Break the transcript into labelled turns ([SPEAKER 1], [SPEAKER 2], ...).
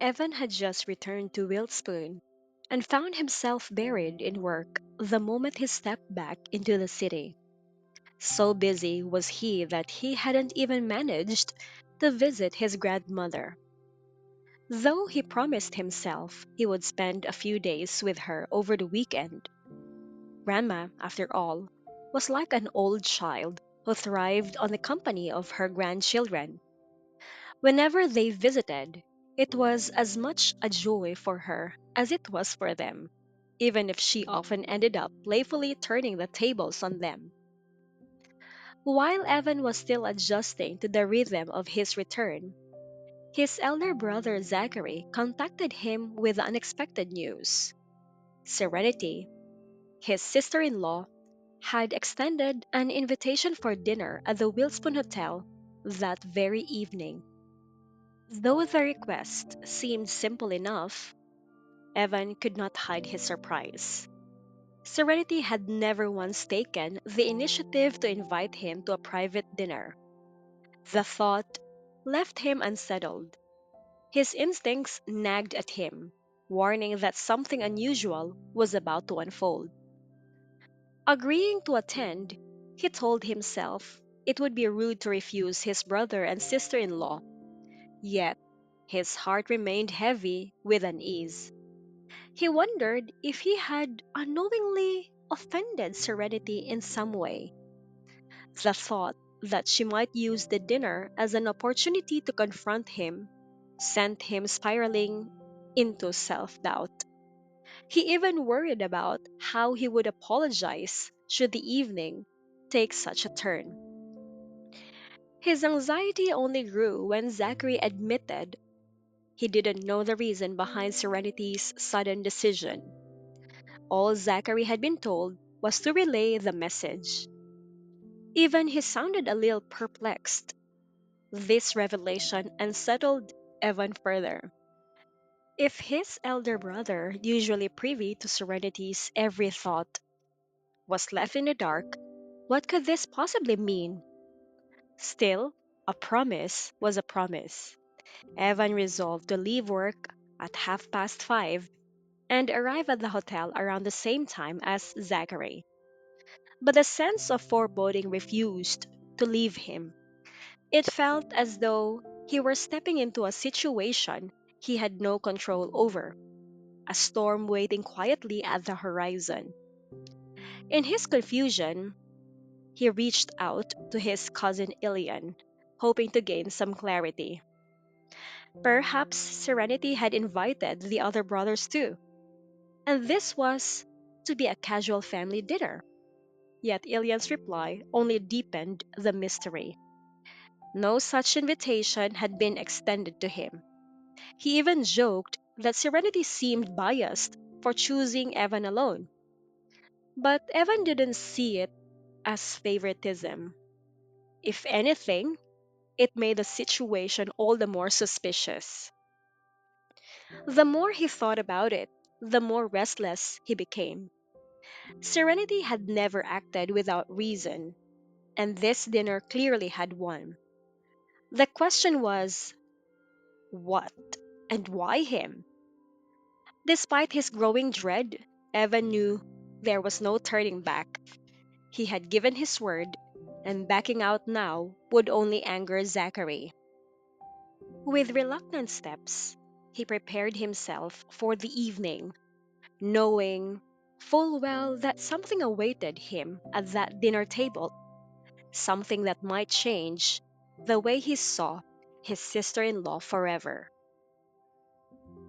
[SPEAKER 1] Evan had just returned to Wilspoon and found himself buried in work the moment he stepped back into the city. So busy was he that he hadn't even managed to visit his grandmother. Though he promised himself he would spend a few days with her over the weekend, Grandma, after all, was like an old child who thrived on the company of her grandchildren. Whenever they visited, it was as much a joy for her as it was for them, even if she often ended up playfully turning the tables on them. While Evan was still adjusting to the rhythm of his return, his elder brother Zachary contacted him with the unexpected news. Serenity, his sister in law, had extended an invitation for dinner at the Wilspon Hotel that very evening. Though the request seemed simple enough, Evan could not hide his surprise. Serenity had never once taken the initiative to invite him to a private dinner. The thought left him unsettled. His instincts nagged at him, warning that something unusual was about to unfold. Agreeing to attend, he told himself it would be rude to refuse his brother and sister in law, yet his heart remained heavy with unease. He wondered if he had unknowingly offended Serenity in some way. The thought that she might use the dinner as an opportunity to confront him sent him spiraling into self doubt. He even worried about how he would apologize should the evening take such a turn. His anxiety only grew when Zachary admitted he didn't know the reason behind Serenity's sudden decision. All Zachary had been told was to relay the message. Even he sounded a little perplexed. This revelation unsettled Evan further. If his elder brother, usually privy to Serenity's every thought, was left in the dark, what could this possibly mean? Still, a promise was a promise. Evan resolved to leave work at 5:30 and arrive at the hotel around the same time as Zachary. But a sense of foreboding refused to leave him. It felt as though he were stepping into a situation he had no control over, a storm waiting quietly at the horizon. In his confusion, he reached out to his cousin Ilian, hoping to gain some clarity. Perhaps Serenity had invited the other brothers too, and this was to be a casual family dinner. Yet Ilian's reply only deepened the mystery. No such invitation had been extended to him. He even joked that Serenity seemed biased for choosing Evan alone. But Evan didn't see it as favoritism. If anything, it made the situation all the more suspicious. The more he thought about it, the more restless he became. Serenity had never acted without reason, and this dinner clearly had one. The question was, what and why him? Despite his growing dread, Evan knew there was no turning back. He had given his word, and backing out now would only anger Zachary. With reluctant steps, he prepared himself for the evening, knowing full well that something awaited him at that dinner table, something that might change the way he saw his sister in law forever.